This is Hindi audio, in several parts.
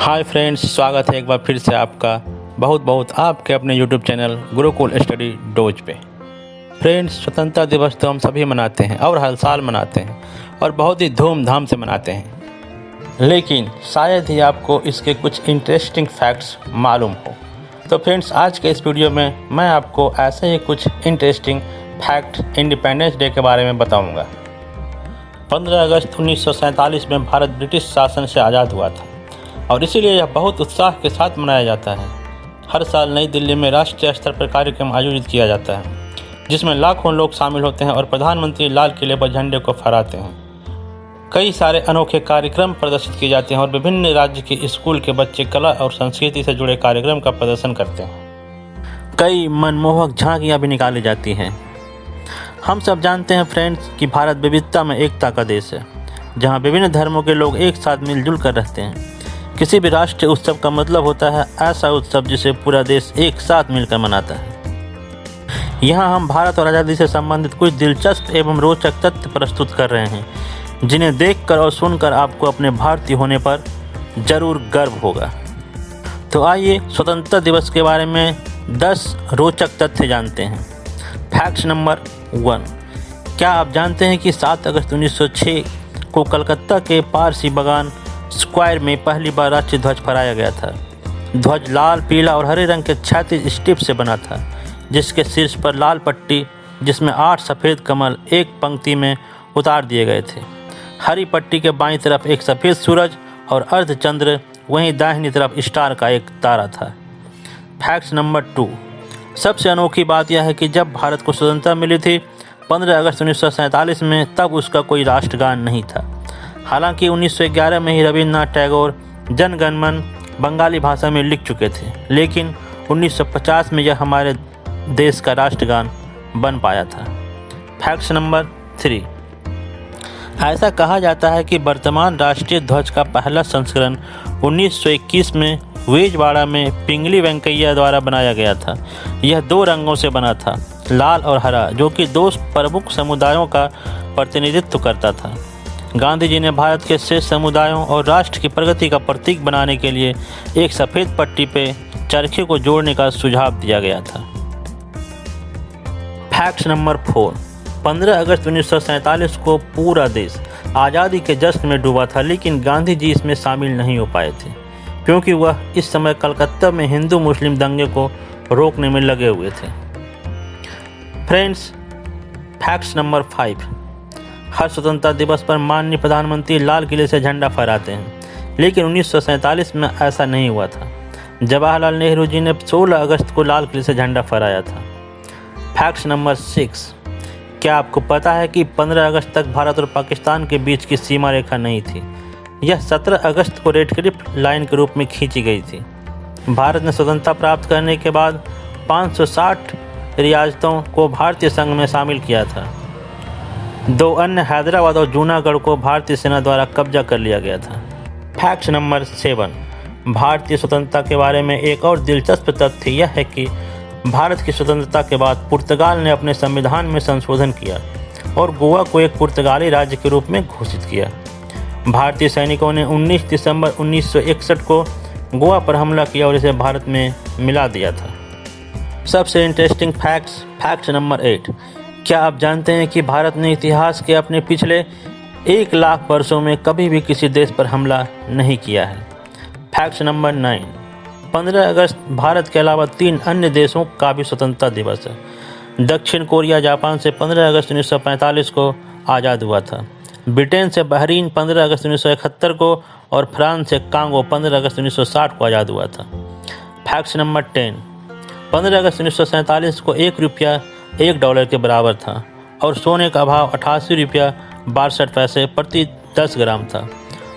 हाय फ्रेंड्स, स्वागत है एक बार फिर से आपका बहुत बहुत आपके अपने YouTube channel Gurukul study dose पे। फ्रेंड्स, स्वतंत्रता दिवस तो हम सभी मनाते हैं और हर साल मनाते हैं और बहुत ही धूमधाम से मनाते हैं, लेकिन शायद ही आपको इसके कुछ इंटरेस्टिंग फैक्ट्स मालूम हो। तो फ्रेंड्स, आज के इस वीडियो में मैं आपको ऐसे ही कुछ इंटरेस्टिंग फैक्ट इंडिपेंडेंस डे के बारे में बताऊँगा। 15 अगस्त 1947 में भारत ब्रिटिश शासन से आज़ाद हुआ था और इसीलिए यह बहुत उत्साह के साथ मनाया जाता है। हर साल नई दिल्ली में राष्ट्रीय स्तर पर कार्यक्रम आयोजित किया जाता है, जिसमें लाखों लोग शामिल होते हैं और प्रधानमंत्री लाल किले पर झंडे को फहराते हैं। कई सारे अनोखे कार्यक्रम प्रदर्शित किए जाते हैं और विभिन्न राज्य के स्कूल के बच्चे कला और संस्कृति से जुड़े कार्यक्रम का प्रदर्शन करते हैं। कई मनमोहक झांकियाँ भी निकाली जाती हैं। हम सब जानते हैं फ्रेंड्स कि भारत विविधता में एकता का देश है, जहाँ विभिन्न धर्मों के लोग एक साथ मिलजुल कर रहते हैं। किसी भी राष्ट्रीय उत्सव का मतलब होता है ऐसा उत्सव जिसे पूरा देश एक साथ मिलकर मनाता है। यहाँ हम भारत और आज़ादी से संबंधित कुछ दिलचस्प एवं रोचक तथ्य प्रस्तुत कर रहे हैं, जिन्हें देखकर और सुनकर आपको अपने भारतीय होने पर जरूर गर्व होगा। तो आइए स्वतंत्रता दिवस के बारे में 10 रोचक तथ्य जानते हैं। फैक्ट नंबर 1, क्या आप जानते हैं कि 7 अगस्त 1906 को कलकत्ता के पारसी बागान स्क्वायर में पहली बार राष्ट्रीय ध्वज फहराया गया था। ध्वज लाल, पीला और हरे रंग के क्षैतिज स्ट्रिप से बना था, जिसके शीर्ष पर लाल पट्टी जिसमें 8 सफ़ेद कमल एक पंक्ति में उतार दिए गए थे। हरी पट्टी के बाईं तरफ एक सफ़ेद सूरज और अर्धचंद्र, वहीं दाहिनी तरफ स्टार का एक तारा था। फैक्ट नंबर 2, सबसे अनोखी बात यह है कि जब भारत को स्वतंत्रता मिली थी 15 अगस्त 1947 में, तब उसका कोई राष्ट्रगान नहीं था। हालांकि 1911 में ही रविन्द्रनाथ टैगोर जन गण मन बंगाली भाषा में लिख चुके थे, लेकिन 1950 में यह हमारे देश का राष्ट्रगान बन पाया था। फैक्ट नंबर 3, ऐसा कहा जाता है कि वर्तमान राष्ट्रीय ध्वज का पहला संस्करण 1921 में विजयवाड़ा में पिंगली वेंकैया द्वारा बनाया गया था। यह 2 रंगों से बना था, लाल और हरा, जो कि 2 प्रमुख समुदायों का प्रतिनिधित्व करता था। गांधी जी ने भारत के शेष समुदायों और राष्ट्र की प्रगति का प्रतीक बनाने के लिए एक सफ़ेद पट्टी पे चरखे को जोड़ने का सुझाव दिया गया था। फैक्ट नंबर 4, 15 अगस्त 1947 को पूरा देश आज़ादी के जश्न में डूबा था, लेकिन गांधी जी इसमें शामिल नहीं हो पाए थे, क्योंकि वह इस समय कलकत्ता में हिंदू मुस्लिम दंगे को रोकने में लगे हुए थे। फ्रेंड्स, फैक्ट नंबर 5, हर स्वतंत्रता दिवस पर माननीय प्रधानमंत्री लाल किले से झंडा फहराते हैं, लेकिन 1947 में ऐसा नहीं हुआ था। जवाहरलाल नेहरू जी ने 16 अगस्त को लाल किले से झंडा फहराया था। फैक्ट नंबर 6, क्या आपको पता है कि 15 अगस्त तक भारत और पाकिस्तान के बीच की सीमा रेखा नहीं थी? यह 17 अगस्त को रेड क्लिफ लाइन के रूप में खींची गई थी। भारत ने स्वतंत्रता प्राप्त करने के बाद 560 रियासतों को भारतीय संघ में शामिल किया था। 2 अन्य हैदराबाद और जूनागढ़ को भारतीय सेना द्वारा कब्जा कर लिया गया था। फैक्ट नंबर 7, भारतीय स्वतंत्रता के बारे में एक और दिलचस्प तथ्य यह है कि भारत की स्वतंत्रता के बाद पुर्तगाल ने अपने संविधान में संशोधन किया और गोवा को एक पुर्तगाली राज्य के रूप में घोषित किया। भारतीय सैनिकों ने 19 दिसंबर 1961 को गोवा पर हमला किया और इसे भारत में मिला दिया था। सबसे इंटरेस्टिंग फैक्ट नंबर 8, क्या आप जानते हैं कि भारत ने इतिहास के अपने पिछले 1 लाख वर्षों में कभी भी किसी देश पर हमला नहीं किया है? फैक्ट नंबर 9, 15 अगस्त भारत के अलावा 3 अन्य देशों का भी स्वतंत्रता दिवस है। दक्षिण कोरिया जापान से 15 अगस्त 1945 को आज़ाद हुआ था। ब्रिटेन से बहरीन 15 अगस्त 1971 को और फ्रांस से कांगो 15 अगस्त 1960 को आज़ाद हुआ था। फैक्ट नंबर 10, 15 अगस्त 1947 को 1 रुपया $1 के बराबर था और सोने का भाव 88 रुपया 62 पैसे प्रति 10 ग्राम था।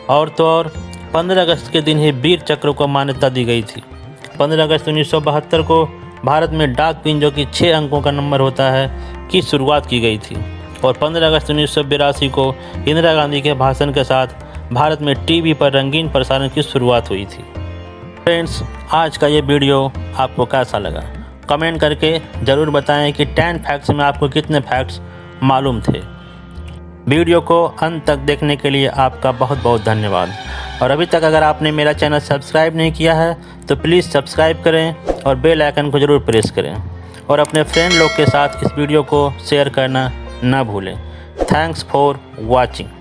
और तो और 15 अगस्त के दिन ही वीर चक्र को मान्यता दी गई थी। 15 अगस्त 1972 को भारत में डाक पिन, जो कि 6 अंकों का नंबर होता है, की शुरुआत की गई थी और 15 अगस्त 1982 को इंदिरा गांधी के भाषण के साथ भारत में टीवी पर रंगीन प्रसारण की शुरुआत हुई थी। फ्रेंड्स, आज का ये वीडियो आपको कैसा लगा? कमेंट करके ज़रूर बताएं कि 10 फैक्ट्स में आपको कितने फैक्ट्स मालूम थे। वीडियो को अंत तक देखने के लिए आपका बहुत बहुत धन्यवाद। और अभी तक अगर आपने मेरा चैनल सब्सक्राइब नहीं किया है तो प्लीज़ सब्सक्राइब करें और बेल आइकन को ज़रूर प्रेस करें और अपने फ्रेंड लोग के साथ इस वीडियो को शेयर करना ना भूलें। Thanks for watching.